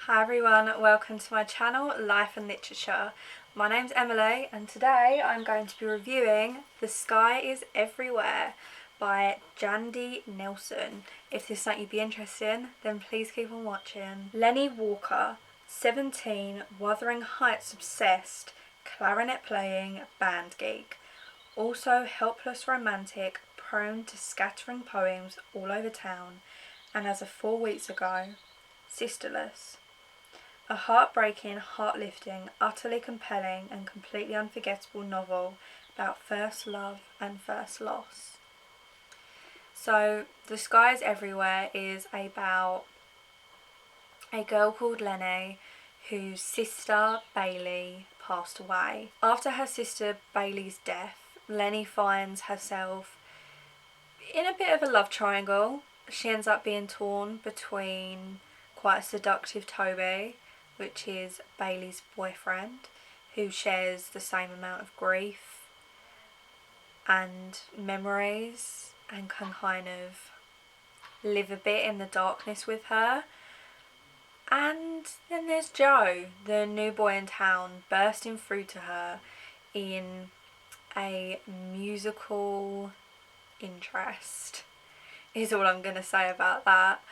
Hi everyone, welcome to my channel Life and Literature. My name's Emily and today I'm going to be reviewing The Sky is Everywhere by Jandy Nelson. If this is something you'd be interested in, then please keep on watching. Lenny Walker, 17, Wuthering Heights obsessed, clarinet playing, band geek. Also helpless romantic, prone to scattering poems all over town, and as of 4 weeks ago, sisterless. A heartbreaking, heart-lifting, utterly compelling and completely unforgettable novel about first love and first loss. So, The Sky is Everywhere is about a girl called Lenny whose sister Bailey passed away. After her sister Bailey's death, Lenny finds herself in a bit of a love triangle. She ends up being torn between quite a seductive Toby, which is Bailey's boyfriend, who shares the same amount of grief and memories and can kind of live a bit in the darkness with her. And then there's Joe, the new boy in town, bursting through to her in a musical interest, is all I'm going to say about that.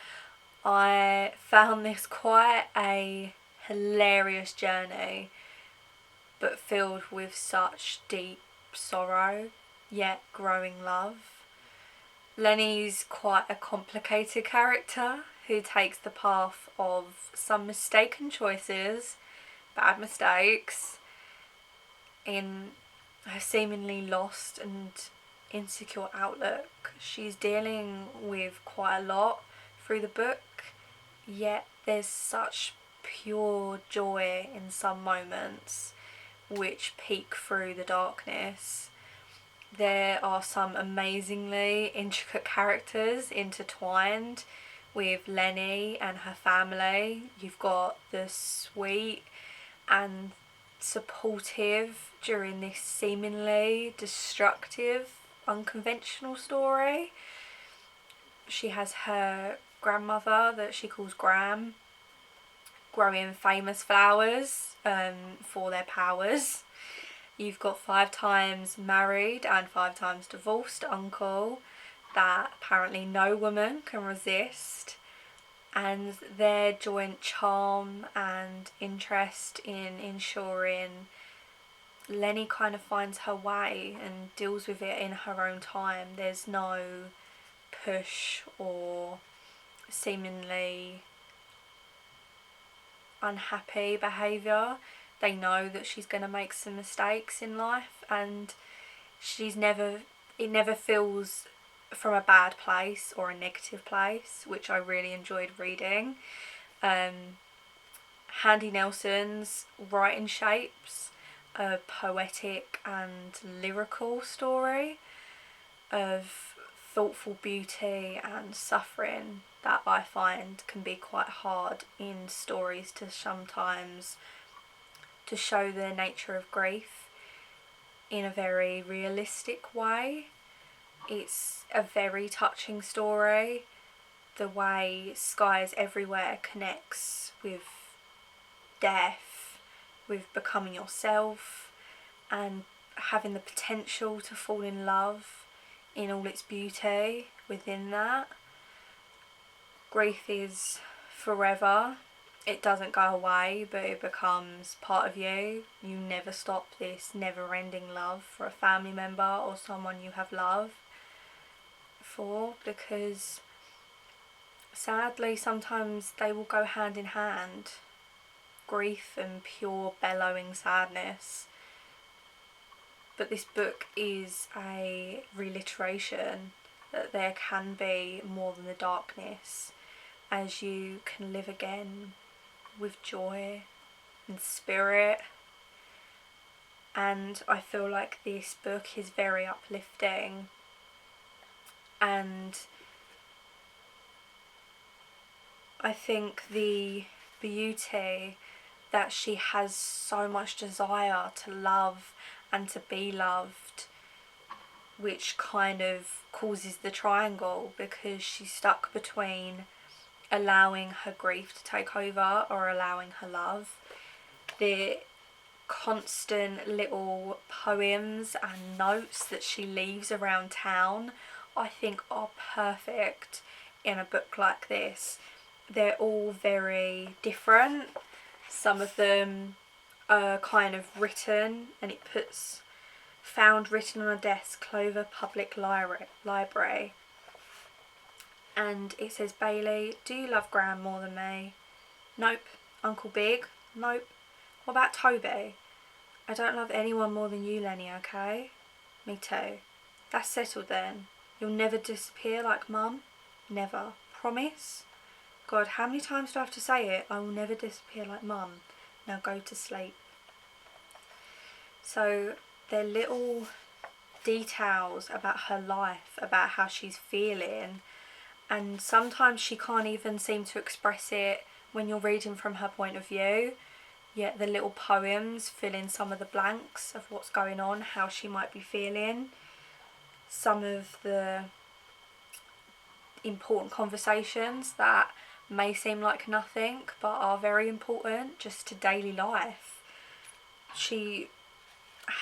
I found this quite a hilarious journey, but filled with such deep sorrow, yet growing love. Lenny's quite a complicated character who takes the path of some mistaken choices, bad mistakes, in her seemingly lost and insecure outlook. She's dealing with quite a lot through the book, yet there's such pure joy in some moments which peek through the darkness. There are some amazingly intricate characters intertwined with Lenny and her family. You've got the sweet and supportive during this seemingly destructive, unconventional story. She has her grandmother that she calls Gram, growing famous flowers for their powers. You've got 5 times married and 5 times divorced uncle that apparently no woman can resist, and their joint charm and interest in ensuring Lenny kind of finds her way and deals with it in her own time. There's no push or seemingly unhappy behaviour. They know that she's going to make some mistakes in life, and it never feels from a bad place or a negative place, which I really enjoyed reading. Handy Nelson's writing shapes a poetic and lyrical story of thoughtful beauty and suffering that I find can be quite hard in stories to sometimes to show the nature of grief in a very realistic way. It's a very touching story. The way Sky is Everywhere connects with death, with becoming yourself, and having the potential to fall in love in all its beauty within that. Grief is forever. It doesn't go away, but it becomes part of you. You never stop this never-ending love for a family member or someone you have loved for, because sadly sometimes they will go hand in hand. Grief and pure bellowing sadness. But this book is a reiteration that there can be more than the darkness, as you can live again with joy and spirit. And I feel like this book is very uplifting, and I think the beauty that she has so much desire to love and to be loved, which kind of causes the triangle, because she's stuck between allowing her grief to take over or allowing her love. The constant little poems and notes that she leaves around town, I think, are perfect in a book like this. They're all very different. Some of them are kind of written, and it puts found written on a desk, Clover Public Library. And it says, Bailey, do you love Gran more than me? Nope. Uncle Big? Nope. What about Toby? I don't love anyone more than you, Lenny, okay? Me too. That's settled then. You'll never disappear like Mum? Never. Promise? God, how many times do I have to say it? I will never disappear like Mum. Now go to sleep. So they're little details about her life, about how she's feeling, and sometimes she can't even seem to express it when you're reading from her point of view, yet the little poems fill in some of the blanks of what's going on, how she might be feeling. Some of the important conversations that may seem like nothing but are very important just to daily life. She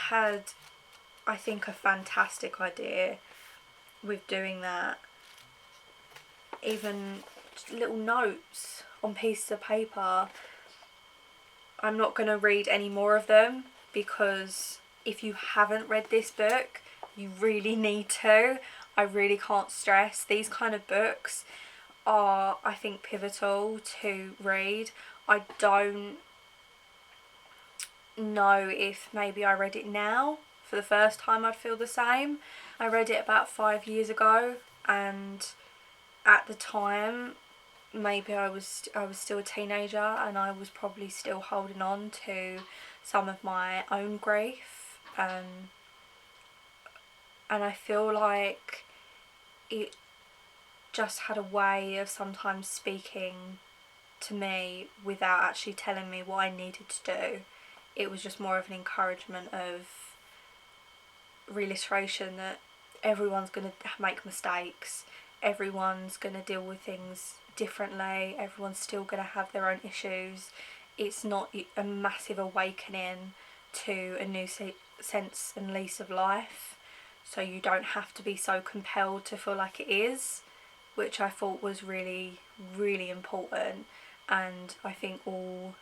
had, I think, a fantastic idea with doing that. Even little notes on pieces of paper. I'm not going to read any more of them because if you haven't read this book, you really need to. I really can't stress. These kind of books are, I think, pivotal to read. I don't know if maybe I read it now for the first time I'd feel the same. I read it about 5 years ago, and at the time maybe I was still a teenager, and I was probably still holding on to some of my own grief, and I feel like it just had a way of sometimes speaking to me without actually telling me what I needed to do. It was just more of an encouragement of reiteration that everyone's going to make mistakes, everyone's going to deal with things differently, everyone's still going to have their own issues. It's not a massive awakening to a new sense and lease of life, so you don't have to be so compelled to feel like it is, which I thought was really, really important. And I think all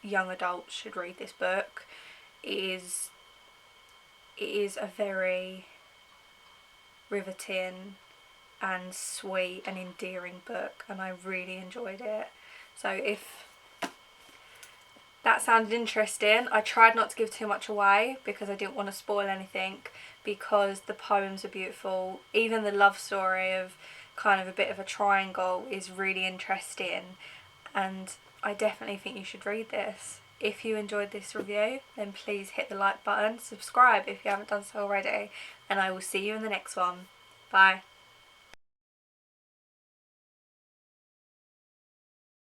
young adults should read this book. It is a very riveting and sweet and endearing book, and I really enjoyed it. So if that sounded interesting, I tried not to give too much away because I didn't want to spoil anything, because the poems are beautiful. Even the love story of kind of a bit of a triangle is really interesting, and I definitely think you should read this. If you enjoyed this review, then please hit the like button, subscribe if you haven't done so already, and I will see you in the next one. Bye.